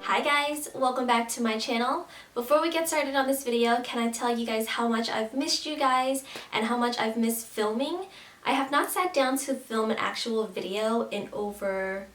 Hi guys, welcome back to my channel. Before we get started on this video, can I tell you guys how much I've missed you guys and how much I've missed filming? I have not sat down to film an actual video in over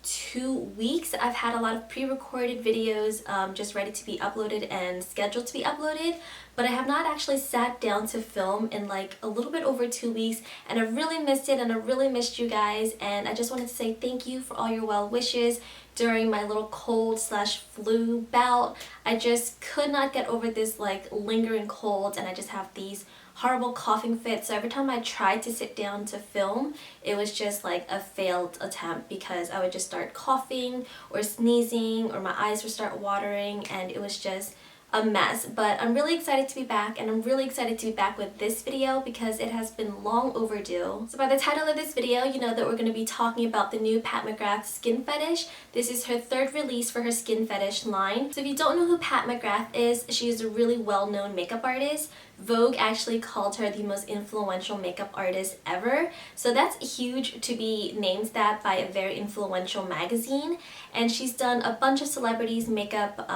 2 weeks. I've had a lot of pre-recorded videos just ready to be uploaded and scheduled to be uploaded, but I have not actually sat down to film in like a little bit over 2 weeks, and I really missed it and I really missed you guys, and I just wanted to say thank you for all your well wishes during my little cold/flu bout. I just could not get over this like lingering cold, and I just have these horrible coughing fits. So every time I tried to sit down to film, it was just like a failed attempt because I would just start coughing or sneezing or my eyes would start watering, and it was just a mess. But I'm really excited to be back, and I'm really excited to be back with this video because it has been long overdue. So by the title of this video, you know that we're going to be talking about the new Pat McGrath Skin Fetish. This is her third release for her Skin Fetish line. So if you don't know who Pat McGrath is, she is a really well-known makeup artist. Vogue actually called her the most influential makeup artist ever. So that's huge to be named that by a very influential magazine. And she's done a bunch of celebrities' makeup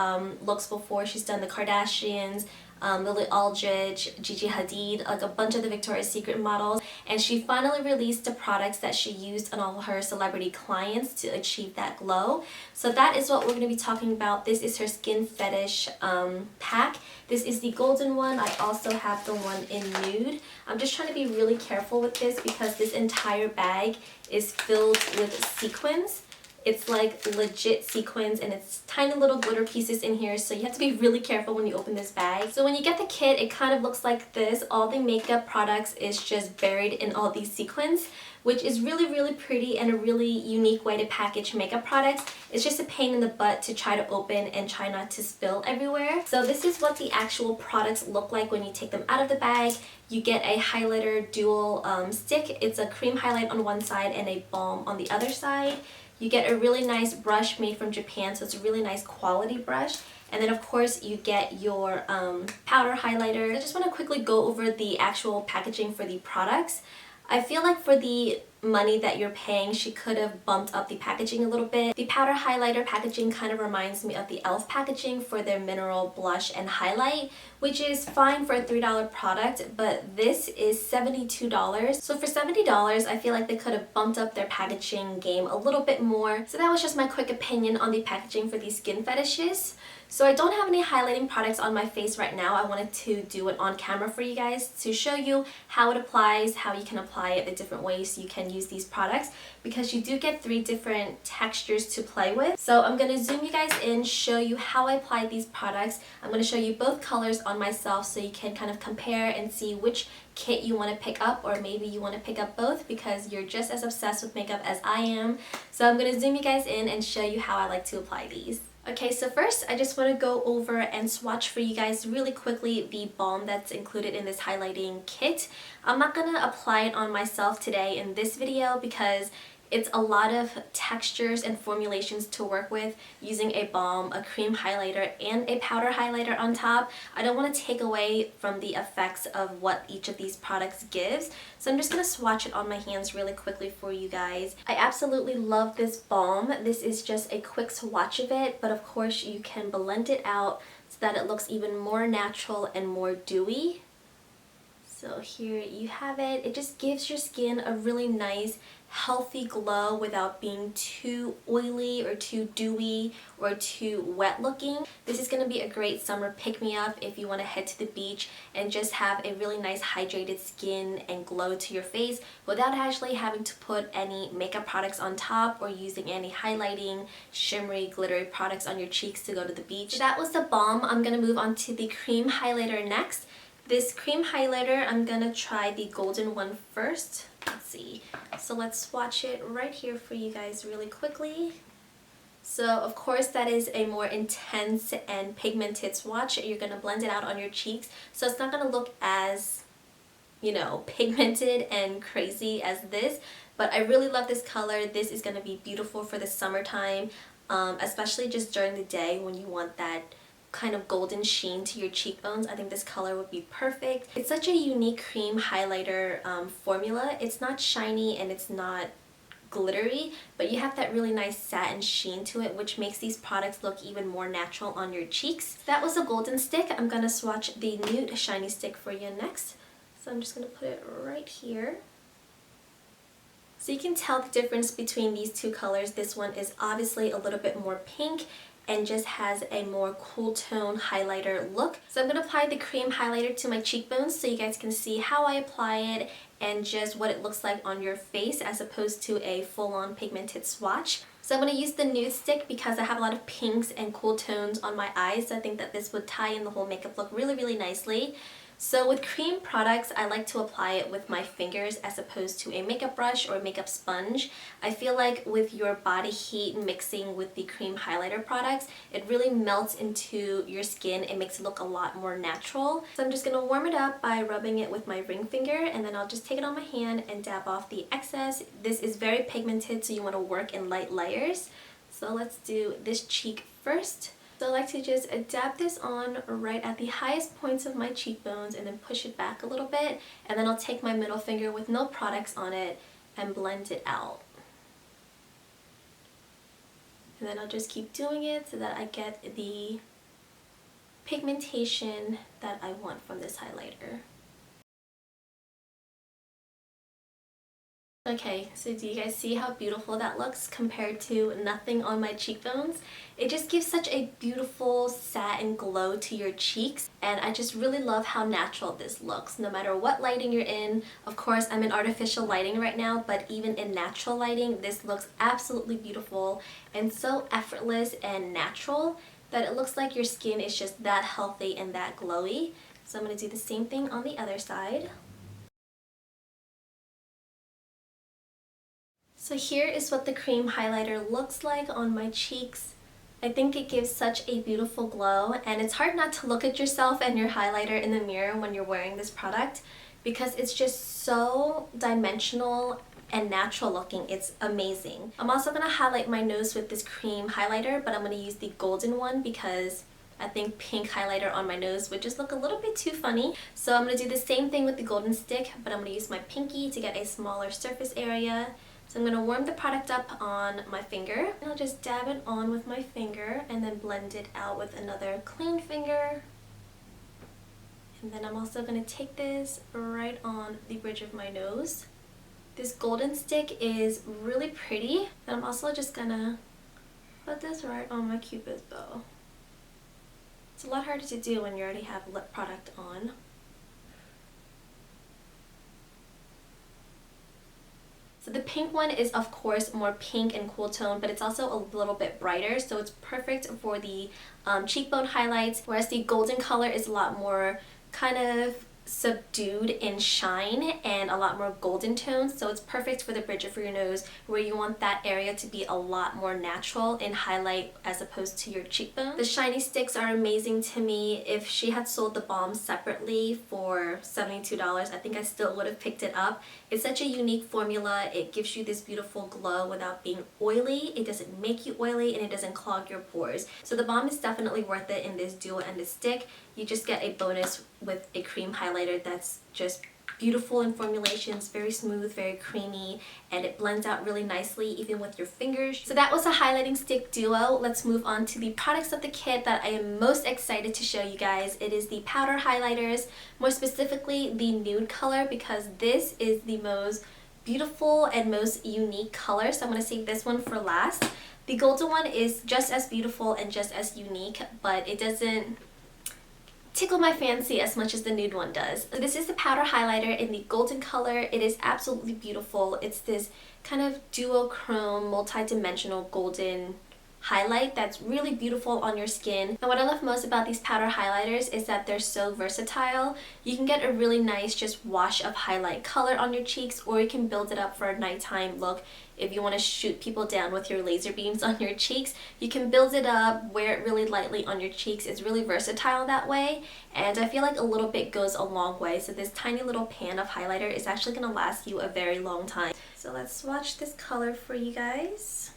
looks before. She's done the Kardashians, Lily Aldridge, Gigi Hadid, like a bunch of the Victoria's Secret models, and she finally released the products that she used on all her celebrity clients to achieve that glow. So that is what we're going to be talking about. This is her Skin Fetish pack. This is the golden one. I also have the one in nude. I'm just trying to be really careful with this because this entire bag is filled with sequins. It's like legit sequins, and it's tiny little glitter pieces in here, so you have to be really careful when you open this bag. So when you get the kit, it kind of looks like this. All the makeup products is just buried in all these sequins, which is really pretty and a really unique way to package makeup products. It's just a pain in the butt to try to open and try not to spill everywhere. So this is what the actual products look like when you take them out of the bag. You get a highlighter dual stick. It's a cream highlight on one side and a balm on the other side. You get a really nice brush made from Japan, so it's a really nice quality brush. And then of course you get your powder highlighter. I just want to quickly go over the actual packaging for the products. I feel like for the money that you're paying, she could have bumped up the packaging a little bit. The powder highlighter packaging kind of reminds me of the e.l.f. packaging for their mineral blush and highlight, which is fine for a $3 product, but this is $72. So for $70, I feel like they could have bumped up their packaging game a little bit more. So that was just my quick opinion on the packaging for these Skin Fetishes. So I don't have any highlighting products on my face right now. I wanted to do it on camera for you guys to show you how it applies, how you can apply it, the different ways you can use these products, because you do get 3 different textures to play with. So I'm going to zoom you guys in, show you how I apply these products. I'm going to show you both colors on myself so you can kind of compare and see which kit you want to pick up, or maybe you want to pick up both because you're just as obsessed with makeup as I am. So I'm going to zoom you guys in and show you how I like to apply these. Okay, so first I just want to go over and swatch for you guys really quickly the balm that's included in this highlighting kit. I'm not going to apply it on myself today in this video because it's a lot of textures and formulations to work with using a balm, a cream highlighter, and a powder highlighter on top. I don't want to take away from the effects of what each of these products gives, so I'm just going to swatch it on my hands really quickly for you guys. I absolutely love this balm. This is just a quick swatch of it, but of course you can blend it out so that it looks even more natural and more dewy. So here you have it. It just gives your skin a really nice healthy glow without being too oily or too dewy or too wet looking. This is going to be a great summer pick-me-up if you want to head to the beach and just have a really nice hydrated skin and glow to your face without actually having to put any makeup products on top or using any highlighting, shimmery, glittery products on your cheeks to go to the beach. So that was the balm. I'm going to move on to the cream highlighter next. This cream highlighter, I'm going to try the golden one first. Let's see. So let's swatch it right here for you guys really quickly. So of course that is a more intense and pigmented swatch. You're going to blend it out on your cheeks, so it's not going to look as, you know, pigmented and crazy as this. But I really love this color. This is going to be beautiful for the summertime, especially just during the day when you want that kind of golden sheen to your cheekbones. I think this color would be perfect. It's such a unique cream highlighter formula. It's not shiny and it's not glittery, but you have that really nice satin sheen to it, which makes these products look even more natural on your cheeks. That was a golden stick. I'm gonna swatch the nude shiny stick for you next. So I'm just gonna put it right here. So you can tell the difference between these two colors. This one is obviously a little bit more pink and just has a more cool tone highlighter look. So I'm going to apply the cream highlighter to my cheekbones so you guys can see how I apply it and just what it looks like on your face as opposed to a full-on pigmented swatch. So I'm going to use the nude stick because I have a lot of pinks and cool tones on my eyes. So I think that this would tie in the whole makeup look really, really nicely. So with cream products, I like to apply it with my fingers as opposed to a makeup brush or a makeup sponge. I feel like with your body heat mixing with the cream highlighter products, it really melts into your skin and makes it look a lot more natural. So I'm just going to warm it up by rubbing it with my ring finger, and then I'll just take it on my hand and dab off the excess. This is very pigmented, so you want to work in light layers. So let's do this cheek first. So I like to just dab this on right at the highest points of my cheekbones and then push it back a little bit, and then I'll take my middle finger with no products on it and blend it out. And then I'll just keep doing it so that I get the pigmentation that I want from this highlighter. Okay, so do you guys see how beautiful that looks compared to nothing on my cheekbones? It just gives such a beautiful satin glow to your cheeks, and I just really love how natural this looks no matter what lighting you're in. Of course, I'm in artificial lighting right now, but even in natural lighting, this looks absolutely beautiful and so effortless and natural that it looks like your skin is just that healthy and that glowy. So I'm going to do the same thing on the other side. So here is what the cream highlighter looks like on my cheeks. I think it gives such a beautiful glow, and it's hard not to look at yourself and your highlighter in the mirror when you're wearing this product because it's just so dimensional and natural looking. It's amazing. I'm also going to highlight my nose with this cream highlighter, but I'm going to use the golden one because I think pink highlighter on my nose would just look a little bit too funny. So I'm going to do the same thing with the golden stick, but I'm going to use my pinky to get a smaller surface area. So I'm going to warm the product up on my finger, and I'll just dab it on with my finger and then blend it out with another clean finger. And then I'm also going to take this right on the bridge of my nose. This golden stick is really pretty, and I'm also just going to put this right on my cupid's bow. It's a lot harder to do when you already have lip product on. So the pink one is of course more pink and cool tone, but it's also a little bit brighter, so it's perfect for the cheekbone highlights, whereas the golden color is a lot more kind of subdued in shine and a lot more golden tones, so it's perfect for the bridge of your nose where you want that area to be a lot more natural in highlight as opposed to your cheekbone. The shiny sticks are amazing to me. If she had sold the balm separately for $72, I think I still would have picked it up. It's such a unique formula. It gives you this beautiful glow without being oily. It doesn't make you oily, and it doesn't clog your pores. So the balm is definitely worth it in this dual-ended stick. You just get a bonus with a cream highlighter that's just beautiful in formulations, very smooth, very creamy, and it blends out really nicely even with your fingers. So that was a highlighting stick duo. Let's move on to the products of the kit that I am most excited to show you guys. It is the powder highlighters, more specifically the nude color, because this is the most beautiful and most unique color, so I'm going to save this one for last. The golden one is just as beautiful and just as unique, but it doesn't tickle my fancy as much as the nude one does. So this is the powder highlighter in the golden color. It is absolutely beautiful. It's this kind of duochrome, multi-dimensional golden highlight that's really beautiful on your skin. And what I love most about these powder highlighters is that they're so versatile. You can get a really nice just wash of highlight color on your cheeks, or you can build it up for a nighttime look. If you want to shoot people down with your laser beams on your cheeks, you can build it up, wear it really lightly on your cheeks. It's really versatile that way, and I feel like a little bit goes a long way. So this tiny little pan of highlighter is actually going to last you a very long time. So let's swatch this color for you guys.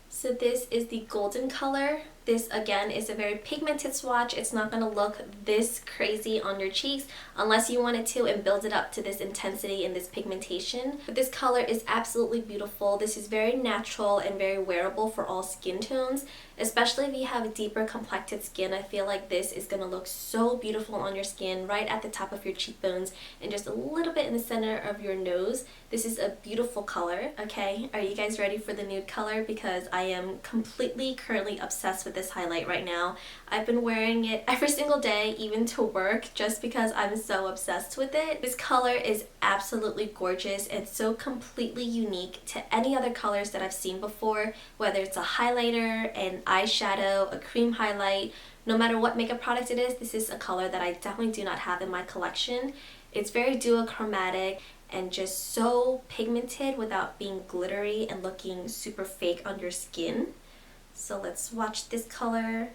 So this is the golden color. This again is a very pigmented swatch. It's not going to look this crazy on your cheeks unless you want it to and build it up to this intensity and this pigmentation. But this color is absolutely beautiful. This is very natural and very wearable for all skin tones, especially if you have a deeper complected skin. I feel like this is going to look so beautiful on your skin, right at the top of your cheekbones and just a little bit in the center of your nose. This is a beautiful color. Okay, are you guys ready for the nude color? Because I am completely currently obsessed with this highlight right now. I've been wearing it every single day, even to work, just because I'm so obsessed with it. This color is absolutely gorgeous and so completely unique to any other colors that I've seen before, whether it's a highlighter, an eyeshadow, a cream highlight. No matter what makeup product it is, this is a color that I definitely do not have in my collection. It's very duochromatic and just so pigmented without being glittery and looking super fake on your skin. So let's swatch this color.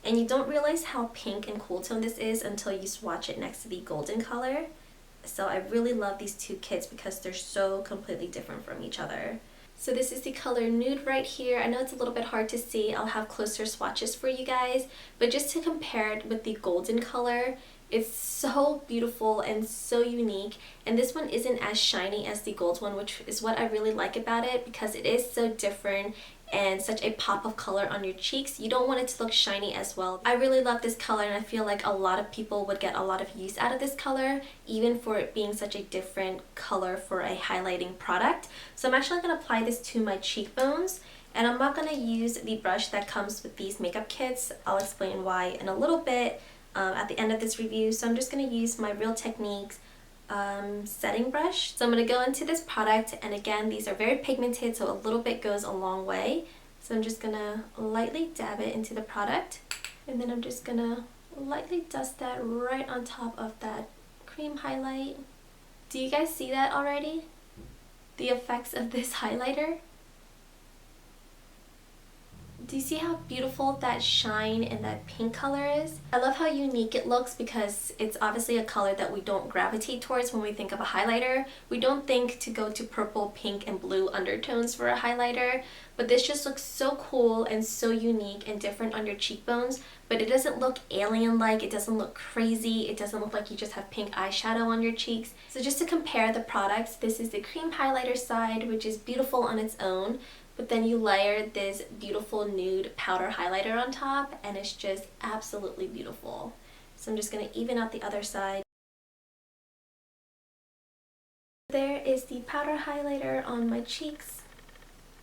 And you don't realize how pink and cool tone this is until you swatch it next to the golden color. So I really love these two kits because they're so completely different from each other. So this is the color Nude right here. I know it's a little bit hard to see. I'll have closer swatches for you guys. But just to compare it with the golden color, it's so beautiful and so unique, and this one isn't as shiny as the gold one, which is what I really like about it because it is so different and such a pop of color on your cheeks. You don't want it to look shiny as well. I really love this color and I feel like a lot of people would get a lot of use out of this color, even for it being such a different color for a highlighting product. So I'm actually going to apply this to my cheekbones. And I'm not going to use the brush that comes with these makeup kits. I'll explain why in a little bit at the end of this review. So I'm just going to use my Real Techniques setting brush. So I'm going to go into this product, and again, these are very pigmented, so a little bit goes a long way. So I'm just going to lightly dab it into the product, and then I'm just going to lightly dust that right on top of that cream highlight. Do you guys see that already? The effects of this highlighter? Do you see how beautiful that shine and that pink color is? I love how unique it looks because it's obviously a color that we don't gravitate towards when we think of a highlighter. We don't think to go to purple, pink, and blue undertones for a highlighter, but this just looks so cool and so unique and different on your cheekbones, but it doesn't look alien-like, it doesn't look crazy, it doesn't look like you just have pink eyeshadow on your cheeks. So just to compare the products, this is the cream highlighter side, which is beautiful on its own. But then you layer this beautiful nude powder highlighter on top, and it's just absolutely beautiful. So I'm just going to even out the other side. There is the powder highlighter on my cheeks.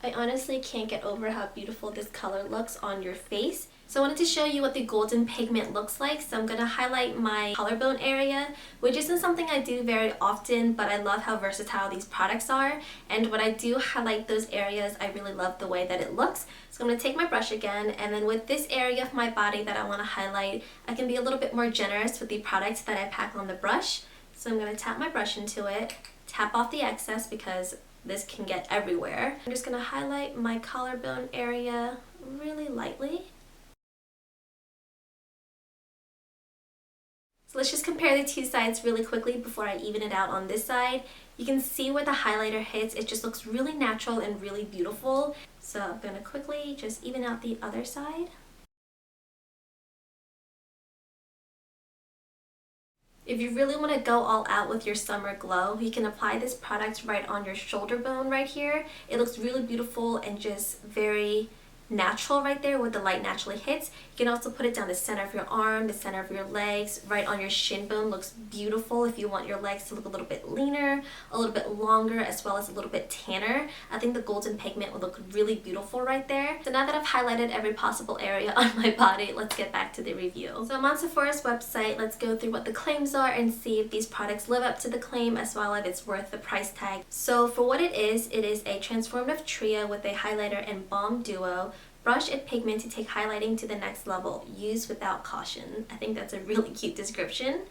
I honestly can't get over how beautiful this color looks on your face. So I wanted to show you what the golden pigment looks like. So I'm going to highlight my collarbone area, which isn't something I do very often, but I love how versatile these products are. And when I do highlight those areas, I really love the way that it looks. So I'm going to take my brush again, and then with this area of my body that I want to highlight, I can be a little bit more generous with the products that I pack on the brush. So I'm going to tap my brush into it, tap off the excess because this can get everywhere. I'm just going to highlight my collarbone area really lightly. So let's just compare the two sides really quickly before I even it out on this side. You can see where the highlighter hits. It just looks really natural and really beautiful. So I'm going to quickly just even out the other side. If you really want to go all out with your summer glow, you can apply this product right on your shoulder bone right here. It looks really beautiful and just very natural right there where the light naturally hits. You can also put it down the center of your arm, the center of your legs, right on your shin bone. Looks beautiful if you want your legs to look a little bit leaner, a little bit longer, as well as a little bit tanner. I think the golden pigment would look really beautiful right there. So now that I've highlighted every possible area on my body, let's get back to the review. So I'm on Sephora's website. Let's go through what the claims are and see if these products live up to the claim as well as if it's worth the price tag. So for what it is a transformative trio with a highlighter and balm duo. Brush and pigment to take highlighting to the next level. Use without caution. I think that's a really cute description.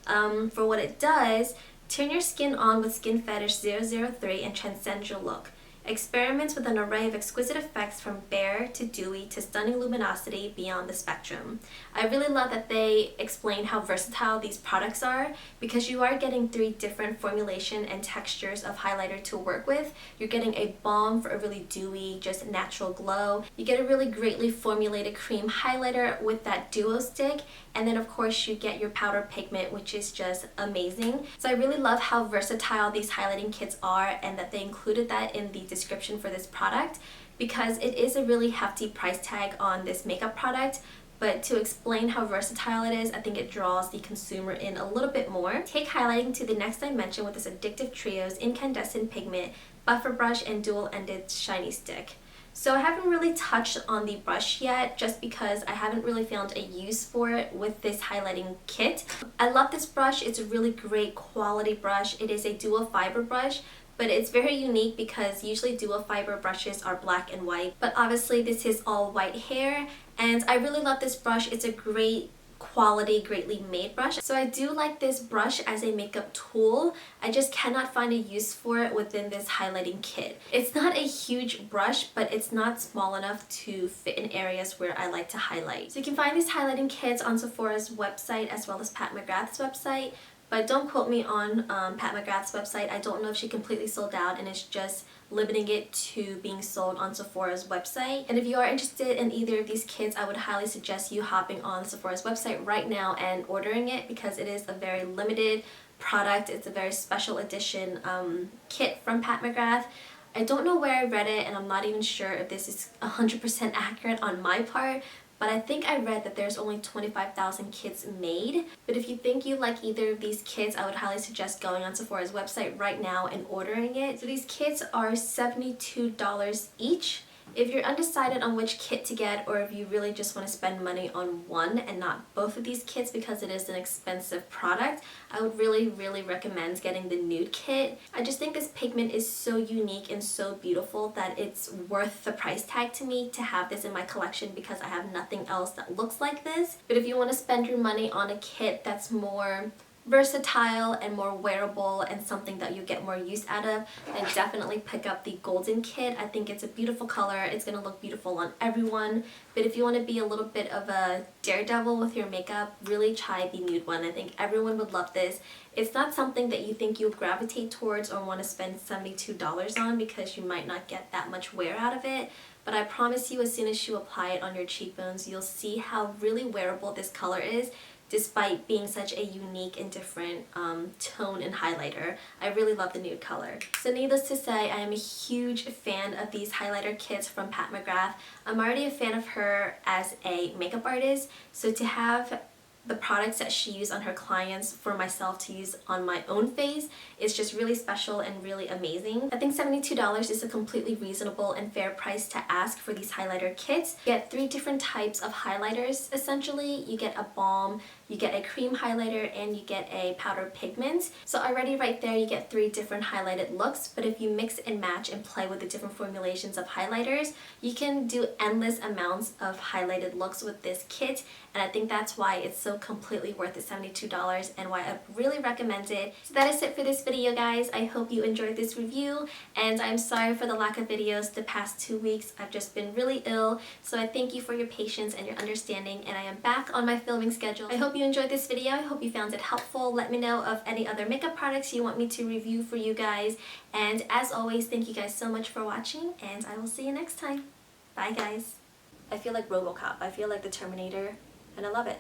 For what it does, turn your skin on with Skin Fetish 003 and transcend your look. Experiments with an array of exquisite effects from bare to dewy to stunning luminosity beyond the spectrum. I really love that they explain how versatile these products are because you are getting 3 different formulation and textures of highlighter to work with. You're getting a balm for a really dewy, just natural glow. You get a really greatly formulated cream highlighter with that duo stick, and then of course you get your powder pigment, which is just amazing. So I really love how versatile these highlighting kits are and that they included that in the description for this product because it is a really hefty price tag on this makeup product. But to explain how versatile it is, I think it draws the consumer in a little bit more. Take highlighting to the next dimension with this Addictive Trio's incandescent pigment, buffer brush, and dual-ended shiny stick. So I haven't really touched on the brush yet just because I haven't really found a use for it with this highlighting kit. I love this brush. It's a really great quality brush. It is a dual fiber brush, but it's very unique because usually dual fiber brushes are black and white, but obviously this is all white hair, and I really love this brush. It's a great quality, greatly made brush. So I do like this brush as a makeup tool. I just cannot find a use for it within this highlighting kit. It's not a huge brush, but it's not small enough to fit in areas where I like to highlight. So you can find these highlighting kits on Sephora's website as well as Pat McGrath's website. But don't quote me on Pat McGrath's website. I don't know if she completely sold out and is just limiting it to being sold on Sephora's website. And if you are interested in either of these kits, I would highly suggest you hopping on Sephora's website right now and ordering it because it is a very limited product. It's a very special edition kit from Pat McGrath. I don't know where I read it, and I'm not even sure if this is 100% accurate on my part, but I think I read that there's only 25,000 kits made. But if you think you like either of these kits, I would highly suggest going on Sephora's website right now and ordering it. So these kits are $72 each. If you're undecided on which kit to get, or if you really just want to spend money on one and not both of these kits because it is an expensive product, I would really recommend getting the Nude kit. I just think this pigment is so unique and so beautiful that it's worth the price tag to me to have this in my collection because I have nothing else that looks like this. But if you want to spend your money on a kit that's more versatile and more wearable and something that you get more use out of, then definitely pick up the golden kit. I think it's a beautiful color. It's going to look beautiful on everyone. But if you want to be a little bit of a daredevil with your makeup, really try the Nude one. I think everyone would love this. It's not something that you think you would gravitate towards or want to spend $72 on because you might not get that much wear out of it. But I promise you, as soon as you apply it on your cheekbones, you'll see how really wearable this color is, despite being such a unique and different tone and highlighter. I really love the Nude color. So needless to say, I am a huge fan of these highlighter kits from Pat McGrath. I'm already a fan of her as a makeup artist, so to have the products that she used on her clients for myself to use on my own face is just really special and really amazing. I think $72 is a completely reasonable and fair price to ask for these highlighter kits. You get 3 different types of highlighters essentially. You get a balm, you get a cream highlighter, and you get a powder pigment. So already right there you get 3 different highlighted looks, but if you mix and match and play with the different formulations of highlighters, you can do endless amounts of highlighted looks with this kit, and I think that's why it's so completely worth the $72 and why I really recommend it. So that is it for this video, guys. I hope you enjoyed this review, and I'm sorry for the lack of videos the past 2 weeks. I've just been really ill, so I thank you for your patience and your understanding, and I am back on my filming schedule. I hope you enjoyed this video. I hope you found it helpful. Let me know of any other makeup products you want me to review for you guys, and as always, thank you guys so much for watching, and I will see you next time. Bye, guys. I feel like RoboCop. I feel like the Terminator, and I love it.